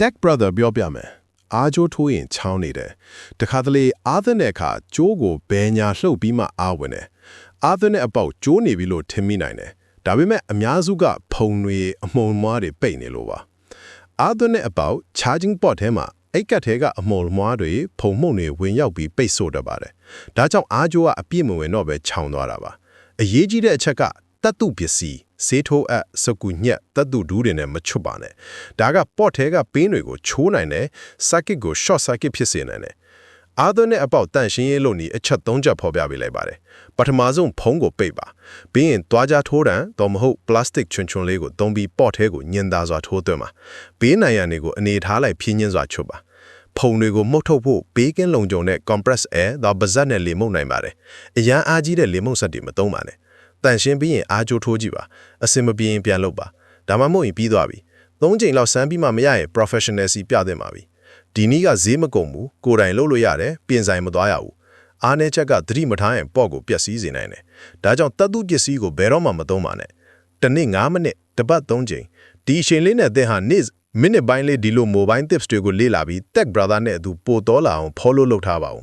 Tech brother ပြောပြမယ်အားကြိုးထိုးရင်ချောင်းနေတယ်တခါတလေအားသတဲ့အခါကြိုးကိုဘယ်ညာလှုပ်ပြီးမှအားဝင်တယ်အားသတဲ့အပေါက်ကြိုးနေပြီလို့ထင်မိနိုင်တယ်ဒါပေမဲ့အများစုကဖုံတွေအမှုံမွားတွေပိတ်နေလို့ပါအားသတဲ့အပေါက် charging port ထဲမှာအိတ်ကတ်ထဲကအမှုံမွားတွေဖုံမှုန့်တွေဝင်ရောက်ပြီးပိတ်ဆို့တတ်ပါတယ်ဒါကြောင့်အားကြိုးကအပြည့်မဝင်တော့ပဲချောင်းသွားတာပါအရေးကြီးတဲ့အချက်ကတတ်သူပစ္စည်းစေးထိုးအပ်စကူညက်တတ်သူဒူးတွေနဲ့မချွတ်ပါနဲ့ဒါကပေါ့ထဲကပင်းတွေကိုချိုးနိုင်တယ် circuit ကို short circuit ဖြစ်စေနိုင်တယ်အားသွင်းတဲ့အပေါက်တန့်ရှင်းရေးလို့နေအချက်၃ချက်ဖော်ပြပေးလိုက်ပါတယ်ပထမဆုံးဖုံးကိုပိတ်ပါပြီးရင်သွားကြထိုးတံတော့မဟုတ် plastic ချွန်ချွန်လေးကိုသုံးပြီးပေါ့ထဲကိုညင်သာစွာထိုးသွင်းပါဘေးနိုင်ရန်တွေကိုအနေထားလိုက်ဖြင်းညင်းစွာချွတ်ပါဖုံတွေကိုမှုတ်ထုတ်ဖို့ဘေးကင်းလုံခြုံတဲ့ compress air တော့ပါဇက်နဲ့လေမှုတ်နိုင်ပါတယ်အရန်အားကြီးတဲ့လေမှုတ်ဆက်တွေမသုံးပါနဲ့တန်ရှင်းပြီးရင်အားကြိုးထိုးကြည့်ပါအစင်မပြေရင်ပြန်လုပ်ပါဒါမှမဟုတ်ရင်ပြီးသွားပြီ၃ချိန်လောက်စမ်းပြီးမှမရရင် professional စီပြသင့်ပါပြီဒီနည်းကဈေးမကုန်ဘူးကိုယ်တိုင်လုပ်လို့ရတယ်ပြင်ဆိုင်မသွားရဘူးအားနည်းချက်ကသတိမထားရင်ပေါ့ကိုပျက်စီးစေနိုင်တယ်ဒါကြောင့်တတ်သူပစ္စည်းကိုဘယ်တော့မှမသုံးပါနဲ့တစ်နေ့9မိနစ်တစ်ပတ်3ချိန်ဒီအချိန်လေးနဲ့သင်ဟာနေ့မိနစ်ပိုင်းလေးဒီလို mobile tips တွေကိုလေ့လာပြီး tech brother နဲ့အတူပို့တော်လာအောင် follow လုပ်ထားပါဦး